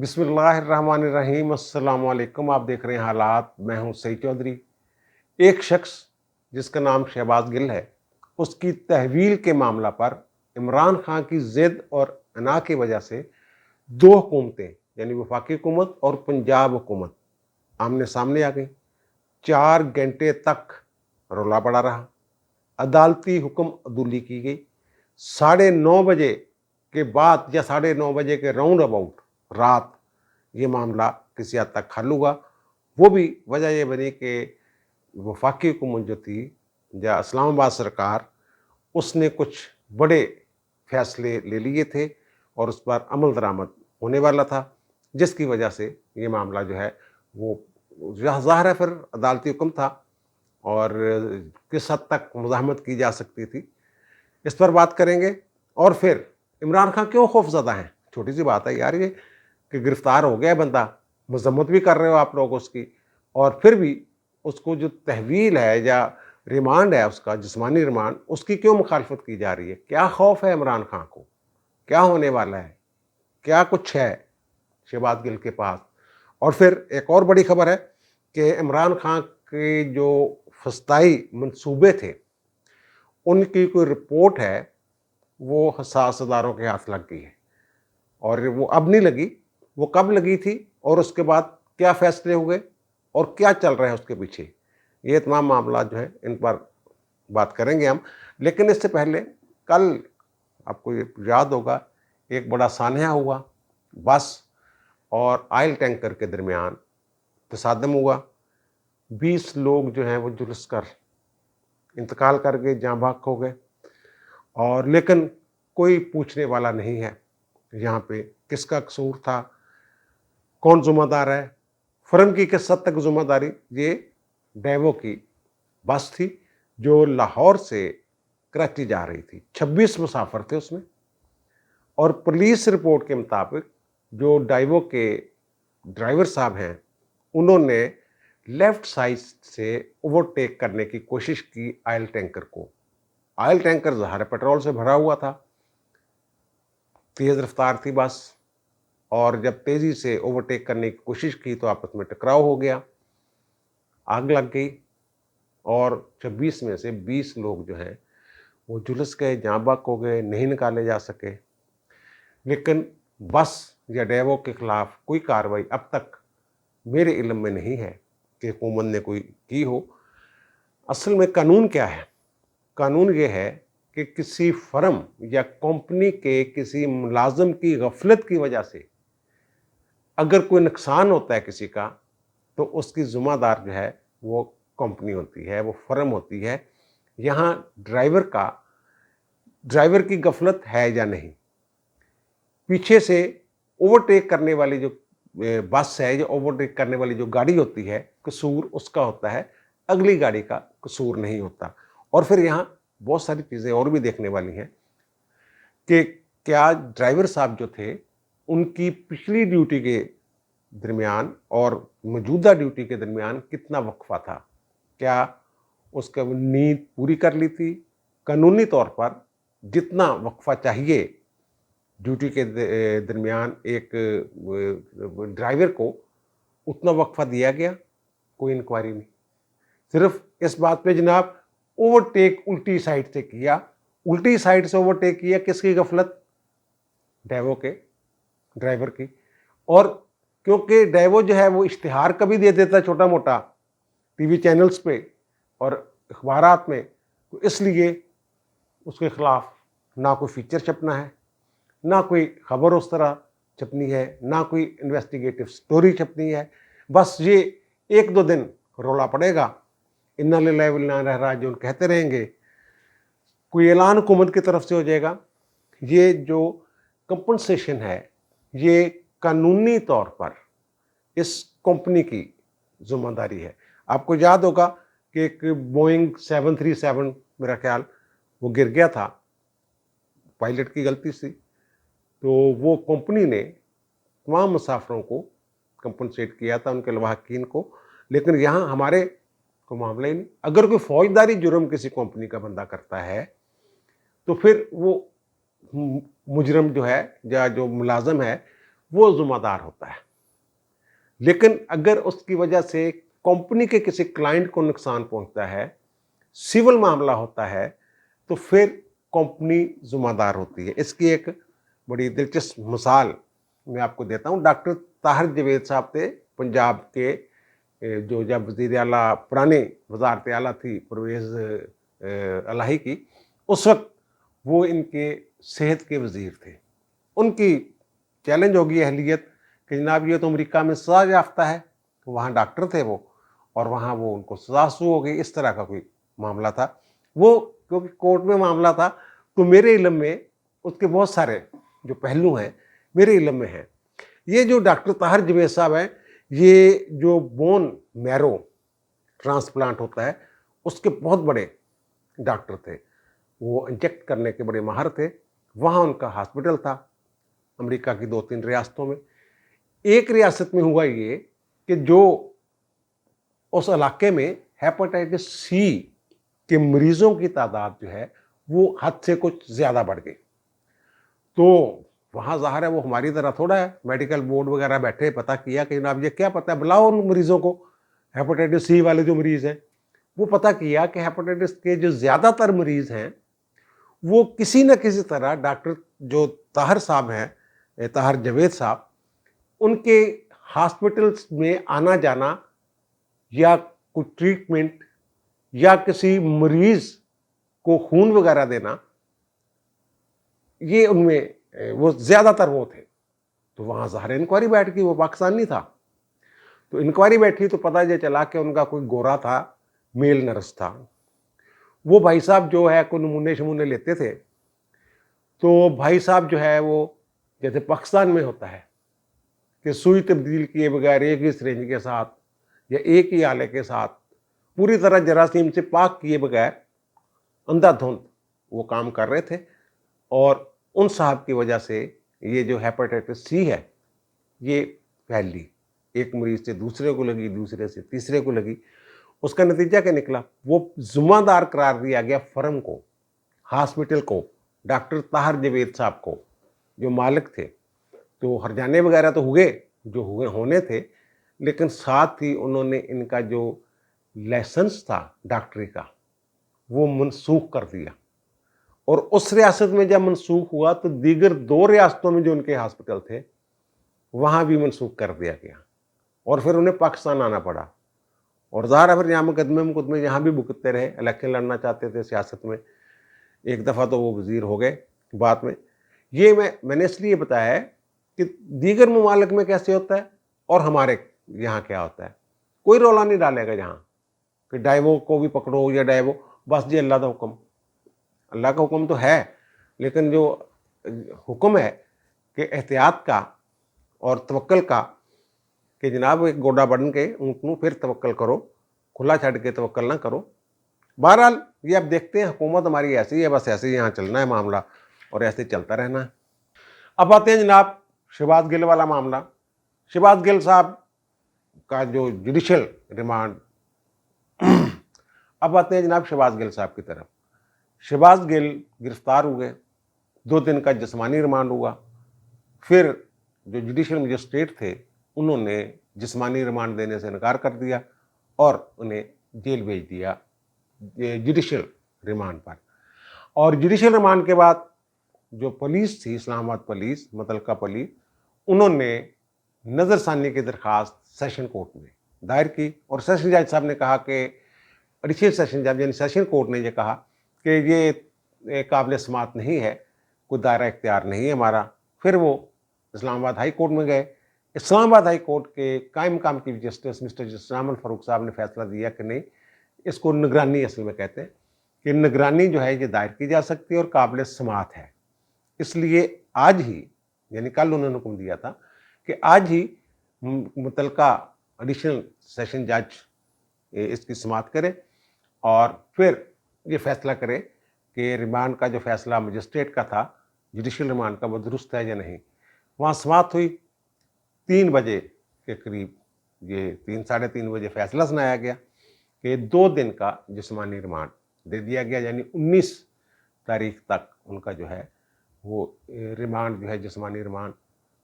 بسم اللہ الرحمن الرحیم، السلام علیکم۔ آپ دیکھ رہے ہیں حالات، میں ہوں سعید چودھری۔ ایک شخص جس کا نام شہباز گل ہے، اس کی تحویل کے معاملہ پر عمران خان کی ضد اور انا کی وجہ سے دو حکومتیں یعنی وفاقی حکومت اور پنجاب حکومت آمنے سامنے آ گئی۔ 4 گھنٹے تک رولا پڑا رہا، عدالتی حکم عدولی کی گئی۔ 9:30 بجے کے بعد یا 9:30 بجے کے راؤنڈ اباؤٹ رات یہ معاملہ کسی حد تک حل ہوا۔ وہ بھی وجہ یہ بنی کہ وفاقی حکومت جو تھی یا اسلام آباد سرکار، اس نے کچھ بڑے فیصلے لے لیے تھے اور اس پر عمل درآمد ہونے والا تھا، جس کی وجہ سے یہ معاملہ جو ہے وہ ظاہر ہے پھر عدالتی حکم تھا اور کس حد تک مزاحمت کی جا سکتی تھی، اس پر بات کریں گے۔ اور پھر عمران خان کیوں خوف زدہ ہیں؟ چھوٹی سی بات ہے یار یہ کہ گرفتار ہو گیا بندہ، مذمت بھی کر رہے ہو آپ لوگ اس کی، اور پھر بھی اس کو جو تحویل ہے یا ریمانڈ ہے، اس کا جسمانی ریمانڈ، اس کی کیوں مخالفت کی جا رہی ہے؟ کیا خوف ہے عمران خان کو؟ کیا ہونے والا ہے؟ کیا کچھ ہے شہباز گل کے پاس؟ اور پھر ایک اور بڑی خبر ہے کہ عمران خان کے جو فسطائی منصوبے تھے، ان کی کوئی رپورٹ ہے وہ حساس اداروں کے ہاتھ لگ گئی ہے، اور وہ اب نہیں لگی، وہ کب لگی تھی اور اس کے بعد کیا فیصلے ہوئے اور کیا چل رہا ہے اس کے پیچھے، یہ تمام معاملات جو ہیں ان پر بات کریں گے ہم۔ لیکن اس سے پہلے کل آپ کو یاد ہوگا ایک بڑا سانحہ ہوا، بس اور آئل ٹینکر کے درمیان تصادم ہوا، 20 لوگ جو ہیں وہ جلس کر انتقال کر گئے، جاں بحق ہو گئے، اور لیکن کوئی پوچھنے والا نہیں ہے یہاں پہ کس کا قصور تھا، کون ذمہ دار ہے۔ فرم کی کس حد تک ذمہ داری؟ یہ ڈیوو کی بس تھی جو لاہور سے کراچی جا رہی تھی، 26 مسافر تھے اس میں، اور پولیس رپورٹ کے مطابق جو ڈائیو کے ڈرائیور صاحب ہیں انہوں نے لیفٹ سائڈ سے اوورٹیک کرنے کی کوشش کی آئل ٹینکر کو۔ آئل ٹینکر ظاہر پیٹرول سے بھرا ہوا تھا، تیز رفتار تھی بس، اور جب تیزی سے اوورٹیک کرنے کی کوشش کی تو آپس میں ٹکراؤ ہو گیا، آگ لگ گئی، اور 26 میں سے 20 لوگ جو ہیں وہ جھلس گئے، جاں بحق ہو گئے، نہیں نکالے جا سکے۔ لیکن بس یا ڈیوو کے خلاف کوئی کارروائی اب تک میرے علم میں نہیں ہے کہ حکومت نے کوئی کی ہو۔ اصل میں قانون کیا ہے؟ قانون یہ ہے کہ کسی فرم یا کمپنی کے کسی ملازم کی غفلت کی وجہ سے اگر کوئی نقصان ہوتا ہے کسی کا، تو اس کی ذمہ دار جو ہے وہ کمپنی ہوتی ہے، وہ فرم ہوتی ہے۔ یہاں ڈرائیور کی غفلت ہے یا نہیں، پیچھے سے اوورٹیک کرنے والی جو بس ہے یا اوورٹیک کرنے والی جو گاڑی ہوتی ہے، قصور اس کا ہوتا ہے، اگلی گاڑی کا قصور نہیں ہوتا۔ اور پھر یہاں بہت ساری چیزیں اور بھی دیکھنے والی ہیں کہ کیا ڈرائیور صاحب جو تھے ان کی پچھلی ڈیوٹی کے درمیان اور موجودہ ڈیوٹی کے درمیان کتنا وقفہ تھا، کیا اس کا نیند پوری کر لی تھی؟ قانونی طور پر جتنا وقفہ چاہیے ڈیوٹی کے درمیان ایک ڈرائیور کو، اتنا وقفہ دیا گیا؟ کوئی انکوائری نہیں، صرف اس بات پہ جناب اوورٹیک الٹی سائڈ سے کیا، الٹی سائڈ سے اوورٹیک کیا، کس کی غفلت؟ ڈیوو کے ڈرائیور کی۔ اور کیونکہ ڈیوو جو ہے وہ اشتہار کبھی دے دیتا ہے چھوٹا موٹا ٹی وی چینلز پہ اور اخبارات میں، تو اس لیے اس کے خلاف نہ کوئی فیچر چھپنا ہے، نہ کوئی خبر اس طرح چھپنی ہے، نہ کوئی انویسٹیگیٹو سٹوری چھپنی ہے۔ بس یہ 1-2 دن رولا پڑے گا، انا للہ و انا الیہ راجعون کہتے رہیں گے، کوئی اعلان حکومت کی طرف سے ہو جائے گا۔ یہ جو کمپنسیشن ہے یہ قانونی طور پر اس کمپنی کی ذمہ داری ہے۔ آپ کو یاد ہوگا کہ ایک بوئنگ 737 میرا خیال وہ گر گیا تھا، پائلٹ کی غلطی سے، تو وہ کمپنی نے تمام مسافروں کو کمپنسیٹ کیا تھا، ان کے لواحقین کو، لیکن یہاں ہمارے کو معاملہ ہی نہیں۔ اگر کوئی فوجداری جرم کسی کمپنی کا بندہ کرتا ہے تو پھر وہ مجرم جو ہے یا جو ملازم ہے وہ ذمہ دار ہوتا ہے. لیکن اگر اس کی وجہ سے کمپنی کے کسی کلائنٹ کو نقصان پہنچتا ہے، سول معاملہ ہوتا ہے، تو پھر کمپنی ذمہ دار ہوتی ہے. اس کی ایک بڑی دلچسپ مثال میں آپ کو دیتا ہوں. ڈاکٹر طاہر جاوید صاحب تھے پنجاب کے، جو جب وزیر اعلیٰ پرانی وزارت اعلیٰ تھی پرویز الہی کی، اس وقت وہ ان کے صحت کے وزیر تھے. ان کی چیلنج ہوگی اہلیت کہ جناب یہ تو امریکہ میں سزا یافتہ ہے، وہاں ڈاکٹر تھے وہ، اور وہاں وہ ان کو سزا سو ہو گئی. اس طرح کا کوئی معاملہ تھا وہ، کیونکہ کورٹ میں معاملہ تھا. تو میرے علم میں اس کے بہت سارے جو پہلو ہیں میرے علم میں ہیں. یہ جو ڈاکٹر طاہر جاوید صاحب ہیں، یہ جو بون میرو ٹرانسپلانٹ ہوتا ہے اس کے بہت بڑے ڈاکٹر تھے. وہ انجیکٹ کرنے کے بڑے ماہر تھے. وہاں ان کا ہاسپٹل تھا امریکہ کی 2-3 ریاستوں میں. ایک ریاست میں ہوا یہ کہ جو اس علاقے میں ہیپاٹائٹس سی کے مریضوں کی تعداد جو ہے وہ حد سے کچھ زیادہ بڑھ گئی. تو وہاں ظاہر ہے وہ ہماری طرح تھوڑا ہے، میڈیکل بورڈ وغیرہ بیٹھے، پتہ کیا کہ جناب یہ کیا پتہ ہے، بلاؤ ان مریضوں کو، ہیپاٹائٹس سی والے جو مریض ہیں. وہ پتہ کیا کہ ہیپاٹائٹس کے جو زیادہ تر مریض ہیں وہ کسی نہ کسی طرح ڈاکٹر جو طاہر صاحب ہیں، طاہر جاوید صاحب، ان کے ہاسپٹلس میں آنا جانا یا کوئی ٹریٹمنٹ یا کسی مریض کو خون وغیرہ دینا، یہ ان میں وہ زیادہ تر وہ تھے. تو وہاں ظاہر انکوائری بیٹھ گئی، وہ پاکستان نہیں تھا. تو انکوائری بیٹھی تو پتہ یہ چلا کہ ان کا کوئی گورا تھا، میل نرس تھا. وہ بھائی صاحب جو ہے کوئی نمونے شمونے لیتے تھے. تو بھائی صاحب جو ہے وہ جیسے پاکستان میں ہوتا ہے کہ سوئی تبدیل کیے بغیر ایک ہی سرنج کے ساتھ یا ایک ہی آلے کے ساتھ پوری طرح جراثیم سے پاک کیے بغیر اندھا دھند وہ کام کر رہے تھے. اور ان صاحب کی وجہ سے یہ جو ہیپاٹائٹس سی ہے یہ پھیل لی، ایک مریض سے دوسرے کو لگی، دوسرے سے تیسرے کو لگی. اس کا نتیجہ کیا نکلا؟ وہ ذمہ دار قرار دیا گیا فرم کو، ہاسپٹل کو، ڈاکٹر طاہر جاوید صاحب کو جو مالک تھے. تو ہرجانے وغیرہ تو ہوئے جو ہونے تھے، لیکن ساتھ ہی انہوں نے ان کا جو لائسنس تھا ڈاکٹری کا وہ منسوخ کر دیا. اور اس ریاست میں جب منسوخ ہوا تو دیگر 2 ریاستوں میں جو ان کے ہاسپٹل تھے وہاں بھی منسوخ کر دیا گیا، اور پھر انہیں پاکستان آنا پڑا. اور ظاہر ہے پھر یہاں مقدمے یہاں بھی بھگتتے رہے. الیکشن لڑنا چاہتے تھے سیاست میں، ایک دفعہ تو وہ وزیر ہو گئے بعد میں. یہ میں نے اس لیے بتایا ہے کہ دیگر ممالک میں کیسے ہوتا ہے اور ہمارے یہاں کیا ہوتا ہے. کوئی رولا نہیں ڈالے گا یہاں کہ ڈائیوو کو بھی پکڑو یا ڈائیوو، بس جی اللہ کا حکم. اللہ کا حکم تو ہے، لیکن جو حکم ہے کہ احتیاط کا اور توکل کا، کہ جناب ایک گوڈا بن کے اونٹوں پھر توکل کرو، کھلا چھڑ کے توکل نہ کرو. بہرحال یہ اب دیکھتے ہیں، حکومت ہماری ایسی ہے، بس ایسے ہی یہاں چلنا ہے معاملہ اور ایسے چلتا رہنا ہے. اب آتے ہیں جناب شہباز گل والا معاملہ. شہباز گل صاحب کا جو جوڈیشل ریمانڈ، اب آتے ہیں جناب شہباز گل صاحب کی طرف. شہباز گل گرفتار ہوئے، 2 دن کا جسمانی ریمانڈ ہوا. پھر جو جوڈیشل مجسٹریٹ تھے انہوں نے جسمانی ریمانڈ دینے سے انکار کر دیا اور انہیں جیل بھیج دیا جوڈیشل ریمانڈ پر. اور جوڈیشل ریمانڈ کے بعد جو پولیس تھی، اسلام آباد پولیس، متعلقہ پولیس، انہوں نے نظر ثانی کی درخواست سیشن کورٹ میں دائر کی. اور سیشن جج صاحب نے کہا کہ ایڈیشنل سیشن جج یعنی سیشن کورٹ نے یہ کہا کہ یہ قابل سماعت نہیں ہے، کوئی دائرہ اختیار نہیں ہے ہمارا. پھر وہ اسلام آباد ہائی کورٹ میں گئے. اسلام آباد ہائی کورٹ کے قائم مقام چیف جسٹس مسٹر جسرام الفاروق صاحب نے فیصلہ دیا کہ نہیں، اس کو نگرانی اصل میں کہتے ہیں، کہ نگرانی جو ہے یہ دائر کی جا سکتی ہے اور قابل سماعت ہے. اس لیے آج ہی، یعنی کل انہوں نے حکم دیا تھا کہ آج ہی متعلقہ ایڈیشنل سیشن جج اس کی سماعت کرے اور پھر یہ فیصلہ کرے کہ ریمانڈ کا جو فیصلہ مجسٹریٹ کا تھا جوڈیشل ریمانڈ کا وہ درست ہے یا نہیں. وہاں سماعت ہوئی 3 بجے کے قریب، یہ 3-3:30 بجے فیصلہ سنایا گیا کہ 2 دن کا جسمانی ریمانڈ دے دیا گیا، یعنی 19 تاریخ تک ان کا جو ہے وہ ریمانڈ جو ہے جسمانی ریمانڈ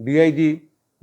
DIG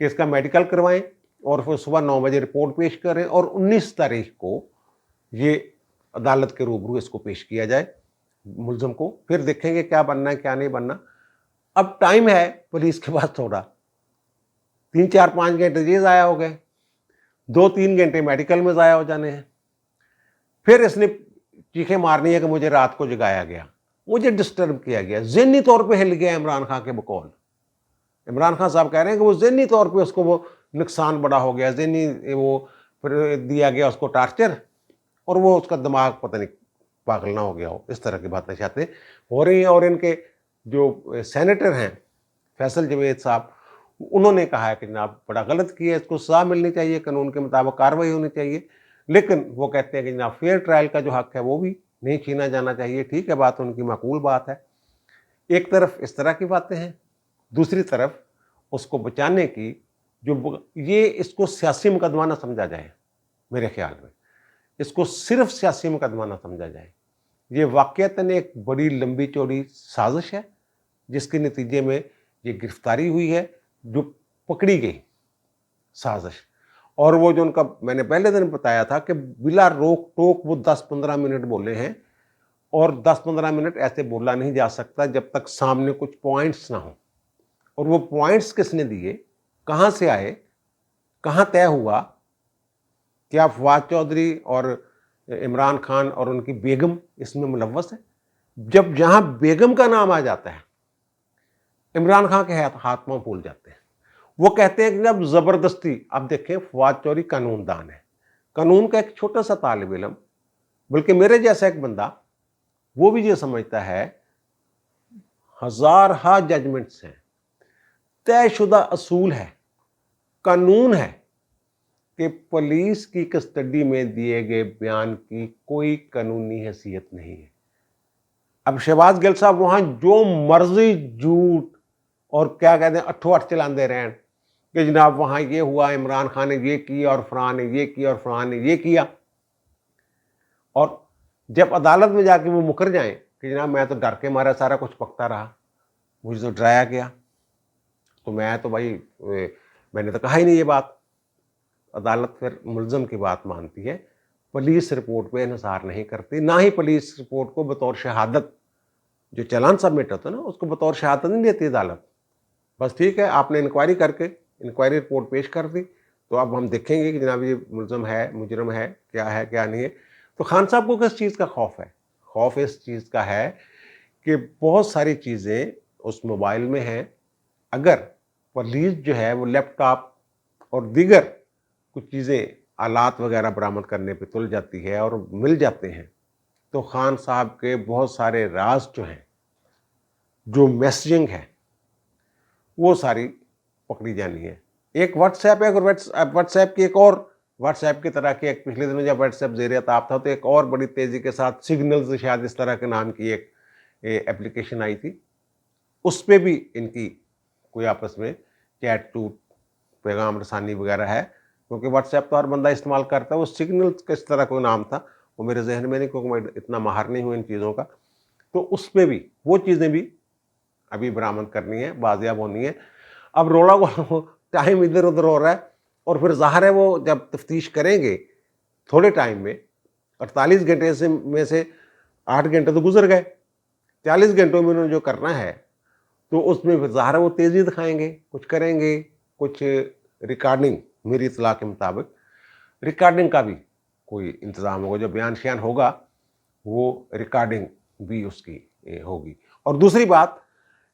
کہ اس کا میڈیکل کروائیں اور پھر صبح 9 بجے رپورٹ پیش کریں اور 19 تاریخ کو یہ عدالت کے روبرو اس کو پیش کیا جائے ملزم کو، پھر دیکھیں گے کیا بننا ہے کیا نہیں بننا۔ اب ٹائم ہے پولیس کے پاس تھوڑا، 3 4 5 گھنٹے یہ ضائع ہو گئے، 2 3 گھنٹے میڈیکل میں ضائع ہو جانے ہیں۔ پھر اس نے چیخیں مارنی ہے کہ مجھے رات کو جگایا گیا، مجھے ڈسٹرب کیا گیا، ذہنی طور پہ ہل گیا عمران خان کے بقول۔ عمران خان صاحب کہہ رہے ہیں کہ وہ ذہنی طور پہ اس کو وہ نقصان بڑا ہو گیا، ذہنی وہ پھر دیا گیا اس کو ٹارچر، اور وہ اس کا دماغ پتہ نہیں پاگل نہ ہو گیا ہو، اس طرح کی باتیں شاتیں ہو رہی ہیں۔ اور ان کے جو سینیٹر ہیں فیصل جوید صاحب، انہوں نے کہا ہے کہ جناب بڑا غلط کیا ہے، اس کو سزا ملنی چاہیے، قانون کے مطابق کارروائی ہونی چاہیے، لیکن وہ کہتے ہیں کہ جناب فیئر ٹرائل کا جو حق ہے وہ بھی نہیں چھینا جانا چاہیے۔ ٹھیک ہے، بات ان کی معقول بات ہے۔ ایک طرف اس طرح کی باتیں ہیں، دوسری طرف اس کو بچانے کی یہ اس کو سیاسی مقدمہ نہ سمجھا جائے، میرے خیال میں اس کو صرف سیاسی مقدمہ نہ سمجھا جائے، یہ واقعتاً ایک بڑی لمبی چوڑی سازش ہے جس کے نتیجے میں یہ گرفتاری ہوئی ہے، جو پکڑی گئی سازش۔ اور وہ جو ان کا میں نے پہلے دن بتایا تھا کہ بلا روک ٹوک وہ 10-15 منٹ بولے ہیں، اور 10-15 منٹ ایسے بولا نہیں جا سکتا جب تک سامنے کچھ پوائنٹس نہ ہوں۔ اور وہ پوائنٹس کس نے دیے، کہاں سے آئے، کہاں طے ہوا؟ کیا فواد چودھری اور عمران خان اور ان کی بیگم اس میں ملوث ہے؟ جب جہاں بیگم کا نام آ جاتا ہے عمران خان کے ہاتھ پاؤں پھول جاتے ہیں۔ وہ کہتے ہیں کہ جب زبردستی، اب دیکھیں فواد چودھری قانون دان ہے، قانون کا ایک چھوٹا سا طالب علم، بلکہ میرے جیسا ایک بندہ، وہ بھی یہ سمجھتا ہے ہزارہا ججمنٹس ہیں، طے شدہ اصول ہے، قانون ہے کہ پولیس کی کسٹڈی میں دیے گئے بیان کی کوئی قانونی حیثیت نہیں ہے۔ اب شہباز گل صاحب وہاں جو مرضی جھوٹ اور کیا کہتے ہیں اٹھو اٹھ چلاندے رہیں کہ جناب وہاں یہ ہوا، عمران خان نے یہ کیا اور فلاں نے یہ کیا اور فلاں نے یہ کیا، اور جب عدالت میں جا کے وہ مکر جائیں کہ جناب میں تو ڈر کے مارا سارا کچھ پکتا رہا، مجھے تو ڈرایا گیا، تو میں تو بھائی میں نے تو کہا ہی نہیں یہ بات، عدالت پھر ملزم کی بات مانتی ہے، پولیس رپورٹ پہ انحصار نہیں کرتی، نہ ہی پولیس رپورٹ کو بطور شہادت جو چلان سبمٹ ہوتا ہے نا اس کو بطور شہادت نہیں دیتی عدالت۔ بس ٹھیک ہے، آپ نے انکوائری کر کے انکوائری رپورٹ پیش کر دی، تو اب ہم دیکھیں گے کہ جناب یہ ملزم ہے، مجرم ہے کیا نہیں ہے۔ تو خان صاحب کو کس چیز کا خوف ہے؟ خوف اس چیز کا ہے کہ بہت ساری چیزیں اس موبائل میں ہیں، اگر پولیس جو ہے وہ لیپ ٹاپ اور دیگر کچھ چیزیں آلات وغیرہ برآمد کرنے پہ تل جاتی ہے اور مل جاتے ہیں، تو خان صاحب کے بہت سارے راز جو ہیں، جو میسجنگ ہے، وہ ساری پکڑی جانی ہے۔ ایک واٹس ایپ ہے، اگر واٹس ایپ کی ایک اور واٹس ایپ کی طرح کی ایک پچھلے دنوں جب واٹس ایپ زیر تاب تھا تو ایک اور بڑی تیزی کے ساتھ سگنلز شاید اس طرح کے نام کی ایک ایپلیکیشن آئی تھی، اس پہ بھی ان کی کوئی آپس میں چیٹ ٹو پیغام رسانی وغیرہ ہے، کیونکہ واٹس ایپ تو ہر بندہ استعمال کرتا ہے۔ وہ سگنلز کس طرح کوئی نام تھا وہ میرے ذہن میں نہیں، کیونکہ میں اتنا ماہر نہیں ہوں ان چیزوں کا، تو اس پہ بھی وہ چیزیں بھی ابھی برآمد کرنی ہے، بازیاب ہونی ہے۔ اب رولا ٹائم ادھر ادھر ہو رہا ہے، اور پھر ظاہر ہے وہ جب تفتیش کریں گے تھوڑے ٹائم میں، 48 گھنٹے میں سے 8 گھنٹے تو گزر گئے، 40 گھنٹوں میں انہوں نے جو کرنا ہے تو اس میں پھر ظاہر ہے وہ تیزی دکھائیں گے، کچھ کریں گے، کچھ ریکارڈنگ، میری اطلاع کے مطابق ریکارڈنگ کا بھی کوئی انتظام ہوگا، جو بیان شیان ہوگا وہ ریکارڈنگ بھی اس کی ہوگی۔ اور دوسری بات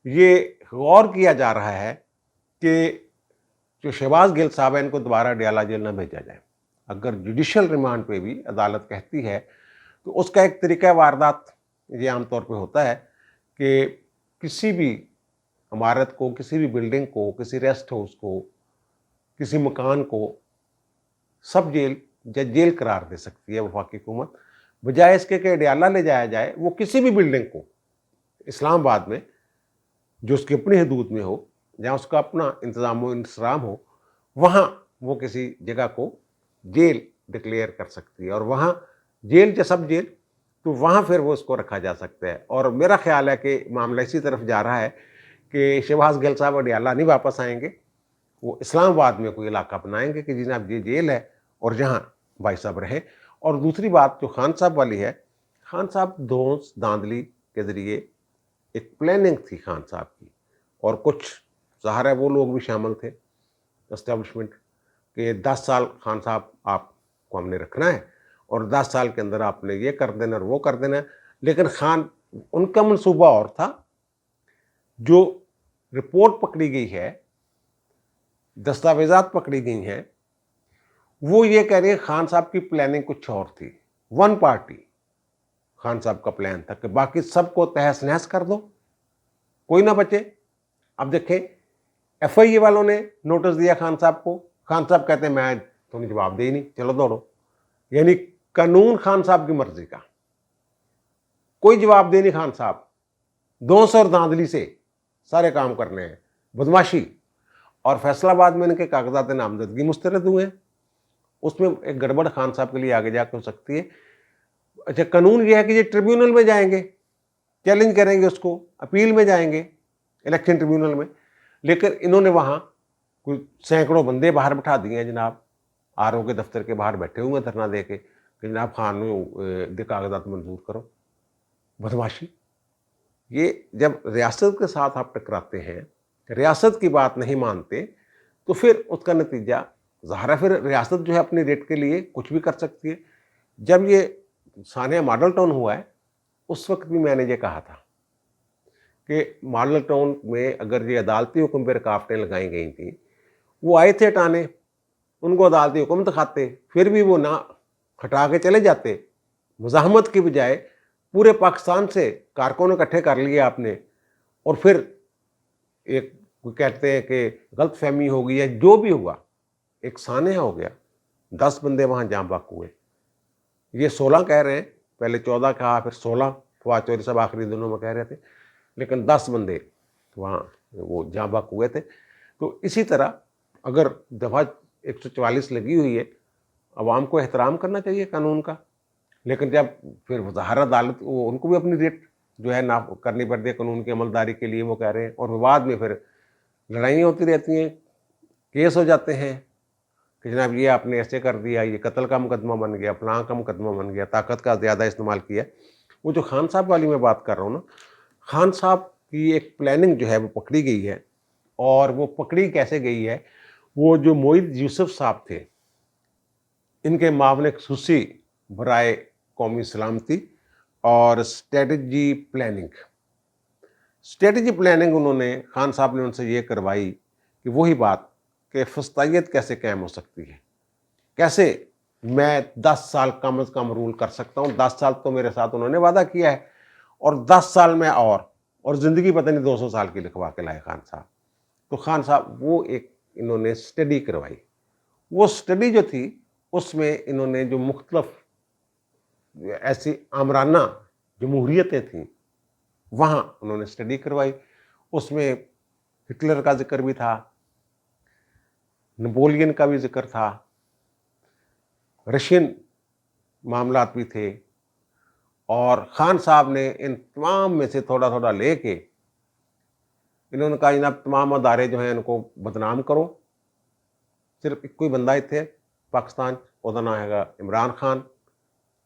یہ غور کیا جا رہا ہے کہ جو شہباز گل صاحب ہیں ان کو دوبارہ ڈیالہ جیل نہ بھیجا جائے۔ اگر جوڈیشل ریمانڈ پہ بھی عدالت کہتی ہے تو اس کا ایک طریقہ واردات یہ عام طور پہ ہوتا ہے کہ کسی بھی عمارت کو، کسی بھی بلڈنگ کو، کسی ریسٹ ہاؤس کو، کسی مکان کو سب جیل یا جیل قرار دے سکتی ہے وفاقی حکومت، بجائے اس کے کہ ڈیالہ لے جایا جائے۔ وہ کسی بھی بلڈنگ کو اسلام آباد میں جو اس کی اپنی حدود میں ہو، جہاں اس کا اپنا انتظام و انصرام ہو، وہاں وہ کسی جگہ کو جیل ڈکلیئر کر سکتی ہے، اور وہاں جیل یا سب جیل، تو وہاں پھر وہ اس کو رکھا جا سکتا ہے۔ اور میرا خیال ہے کہ معاملہ اسی طرف جا رہا ہے کہ شہباز گل صاحب ڈیالہ نہیں واپس آئیں گے، وہ اسلام آباد میں کوئی علاقہ بنائیں گے کہ جناب یہ جیل ہے اور جہاں بھائی صاحب رہیں. اور دوسری بات جو خان صاحب والی ہے، خان صاحب دونس داندلی کے ذریعے ایک پلاننگ تھی خان صاحب کی، اور کچھ ظاہر ہے وہ لوگ بھی شامل تھے اسٹیبلشمنٹ، کہ 10 سال خان صاحب آپ کو ہم نے رکھنا ہے اور 10 سال کے اندر آپ نے یہ کر دینا اور وہ کر دینا. لیکن ان کا منصوبہ اور تھا. جو رپورٹ پکڑی گئی ہے، دستاویزات پکڑی گئی ہیں، وہ یہ کہہ رہے ہیں خان صاحب کی پلاننگ کچھ اور تھی. ون پارٹی خان صاحب کا پلان تھا کہ باقی سب کو تہس نہس کر دو، کوئی نہ بچے. اب دیکھیں ایف آئی اے والوں نے نوٹس دیا خان صاحب کو، خان صاحب کہتے ہیں میں تمہیں جواب دے ہی نہیں، چلو دوڑو. یعنی قانون خان صاحب کی مرضی کا، کوئی جواب دے نہیں خان صاحب، دونس اور داندلی سے سارے کام کرنے ہیں، بدماشی. اور فیصلہ آباد میں ان کے کاغذات نامزدگی مسترد ہوئے ہیں. اس میں ایک گڑبڑ خان صاحب کے لیے آگے جا کے ہو سکتی ہے. اچھا، قانون یہ ہے کہ یہ ٹریبیونل میں جائیں گے، چیلنج کریں گے اس کو، اپیل میں جائیں گے الیکشن ٹریبیونل میں. لیکن انہوں نے وہاں کوئی سینکڑوں بندے باہر بٹھا دیے ہیں جناب، آر او کے دفتر کے باہر بیٹھے ہوئے دھرنا دے کے کہ جناب خان دے کاغذات منظور کرو. بدماشی. یہ جب ریاست کے ساتھ آپ ٹکراتے ہیں، ریاست کی بات نہیں مانتے، تو پھر اس کا نتیجہ ظاہر ہے، پھر ریاست جو ہے اپنی ریٹ کے لیے کچھ بھی کر سکتی ہے. جب یہ ثانیہ ماڈل ٹاؤن ہوا ہے، اس وقت بھی میں نے یہ کہا تھا کہ ماڈل ٹاؤن میں اگر یہ عدالتی حکم پہ رکاوٹیں لگائی گئی تھیں، وہ آئے تھے ہٹانے، ان کو عدالتی حکم دکھاتے، پھر بھی وہ نہ ہٹا کے چلے جاتے. مزاحمت کی بجائے پورے پاکستان سے کارکنوں اکٹھے کر لیے آپ نے، اور پھر ایک کہتے ہیں کہ غلط فہمی ہو گئی ہے، جو بھی ہوا ایک سانحہ ہو گیا. 10 بندے وہاں جاں بحق ہوئے. یہ 16 کہہ رہے ہیں، پہلے 14 کہا، پھر 16 فواد چودھری صاحب آخری دنوں میں کہہ رہے تھے، لیکن 10 بندے وہاں وہ جاں بحق ہوئے تھے. تو اسی طرح اگر دفعہ 144 لگی ہوئی ہے، عوام کو احترام کرنا چاہیے قانون کا. لیکن جب پھر ظاہر عدالت ان کو بھی اپنی ریٹ جو ہے نہ کرنی پڑتی ہے قانون کی عملداری کے لیے، وہ کہہ رہے ہیں، اور بعد میں پھر لڑائیاں ہوتی رہتی ہیں، کیس ہو جاتے ہیں کہ جناب یہ آپ نے ایسے کر دیا، یہ قتل کا مقدمہ بن گیا، فلاں کا مقدمہ بن گیا، طاقت کا زیادہ استعمال کیا. وہ جو خان صاحب والی میں بات کر رہا ہوں نا، خان صاحب کی ایک پلاننگ جو ہے وہ پکڑی گئی ہے. اور وہ پکڑی کیسے گئی ہے؟ وہ جو معید یوسف صاحب تھے، ان کے معاون خصوصی برائے قومی سلامتی اور اسٹریٹجی پلاننگ انہوں نے، خان صاحب نے ان سے یہ کروائی کہ وہی بات کہ فسطائیت کیسے قائم ہو سکتی ہے، کیسے میں 10 سال کم از کم رول کر سکتا ہوں. 10 سال تو میرے ساتھ انہوں نے وعدہ کیا ہے، اور 10 سال میں اور زندگی پتہ نہیں 200 سال کی لکھوا کے لائے خان صاحب. تو خان صاحب وہ ایک انہوں نے اسٹڈی کروائی. وہ اسٹڈی جو تھی، اس میں انہوں نے جو مختلف ایسی آمرانہ جمہوریتیں تھیں، وہاں انہوں نے اسٹڈی کروائی. اس میں ہٹلر کا ذکر بھی تھا، نپولین کا بھی ذکر تھا، رشین معاملات بھی تھے. اور خان صاحب نے ان تمام میں سے تھوڑا تھوڑا لے کے انہوں نے کہا جناب تمام ادارے جو ہیں ان کو بدنام کرو. صرف ایک کوئی بندہ ہی تھے پاکستان، وہ نام ہے گا عمران خان.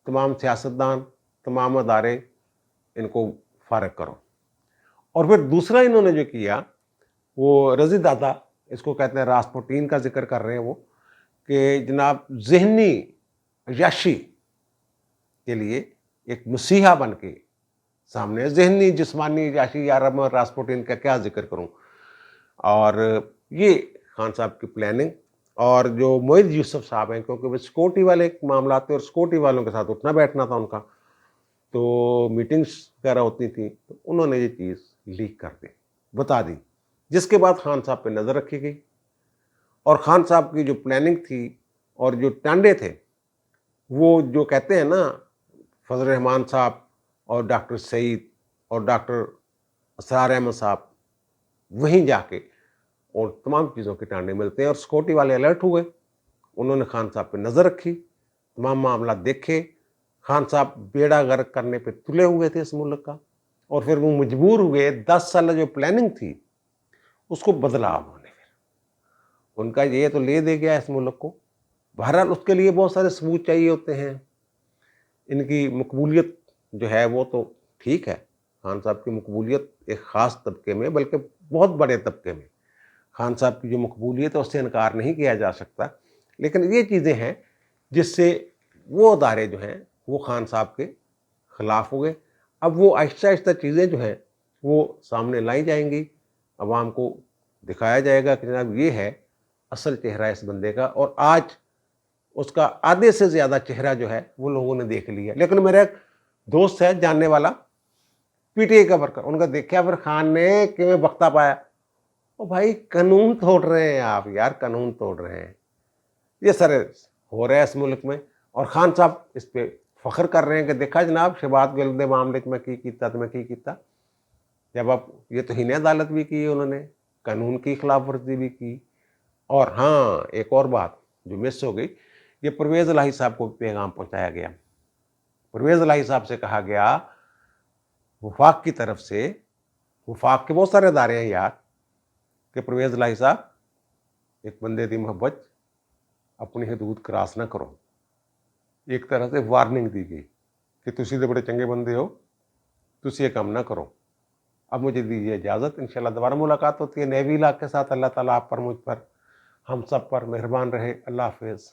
تمام سیاستدان، تمام ادارے ان کو فارغ کرو. اور پھر دوسرا انہوں نے جو کیا، وہ رضی دادا، اس کو کہتے ہیں راسپوٹین کا ذکر کر رہے ہیں وہ، کہ جناب ذہنی عیاشی کے لیے ایک مسیحا بن کے سامنے، ذہنی جسمانی عیاشی، یار میں راسپوٹین کا کیا ذکر کروں. اور یہ خان صاحب کی پلاننگ. اور جو معید یوسف صاحب ہیں، کیونکہ وہ سیکورٹی والے معاملات تھے اور سیکورٹی والوں کے ساتھ اٹھنا بیٹھنا تھا ان کا، تو میٹنگس وغیرہ ہوتی تھیں، تو انہوں نے یہ چیز لیک کر بتا دی، جس کے بعد خان صاحب پہ نظر رکھی گئی. اور خان صاحب کی جو پلاننگ تھی اور جو ٹانڈے تھے، وہ جو کہتے ہیں نا فضل الرحمان صاحب اور ڈاکٹر سعید اور ڈاکٹر اسرار احمد صاحب، وہیں جا کے اور تمام چیزوں کے ٹانڈے ملتے ہیں. اور سیکورٹی والے الرٹ ہوئے، انہوں نے خان صاحب پہ نظر رکھی، تمام معاملات دیکھے. خان صاحب بیڑا غرق کرنے پہ تلے ہوئے تھے اس ملک کا، اور پھر وہ مجبور ہوئے 10 سال جو پلاننگ تھی اس کو بدلا انہوں نے. ان کا یہ تو لے دے گیا اس ملک کو. بہرحال اس کے لیے بہت سارے ثبوت چاہیے ہوتے ہیں. ان کی مقبولیت جو ہے وہ تو ٹھیک ہے، خان صاحب کی مقبولیت ایک خاص طبقے میں، بلکہ بہت بڑے طبقے میں خان صاحب کی جو مقبولیت ہے اس سے انکار نہیں کیا جا سکتا. لیکن یہ چیزیں ہیں جس سے وہ ادارے جو ہیں وہ خان صاحب کے خلاف ہو گئے. اب وہ آہستہ آہستہ چیزیں جو ہیں وہ سامنے لائی جائیں گی، عوام کو دکھایا جائے گا کہ جناب یہ ہے اصل چہرہ اس بندے کا. اور آج اس کا آدھے سے زیادہ چہرہ جو ہے وہ لوگوں نے دیکھ لیا. لیکن میرا ایک دوست ہے جاننے والا پی ٹی آئی کا ورکر، ان کا دیکھا پھر خان نے کہ بختہ پایا. او بھائی قانون توڑ رہے ہیں آپ یار، قانون توڑ رہے ہیں. یہ سر ہو رہا ہے اس ملک میں، اور خان صاحب اس پہ فخر کر رہے ہیں کہ دیکھا جناب شہباز گل دے معاملے میں کی کیتا تو میں کی کیتا. جب اب یہ توہین عدالت بھی کی انہوں نے، قانون کی خلاف ورزی بھی کی. اور ہاں ایک اور بات جو مس ہو گئی، یہ پرویز الہی صاحب کو پیغام پہنچایا گیا. پرویز الہی صاحب سے کہا گیا وفاق کی طرف سے، وفاق کے بہت سارے ادارے ہیں یار، کہ پرویز الہی صاحب ایک بندے دی محبت اپنی حدود کراس نہ کرو. ایک طرح سے وارننگ دی گئی کہ تسی تو بڑے چنگے بندے ہو، تسی یہ کام نہ کرو. اب مجھے دیجیے اجازت، انشاءاللہ دوبارہ ملاقات ہوتی ہے نئے ویلاگ کے ساتھ. اللہ تعالیٰ آپ پر، مجھ پر، ہم سب پر مہربان رہے. اللہ حافظ.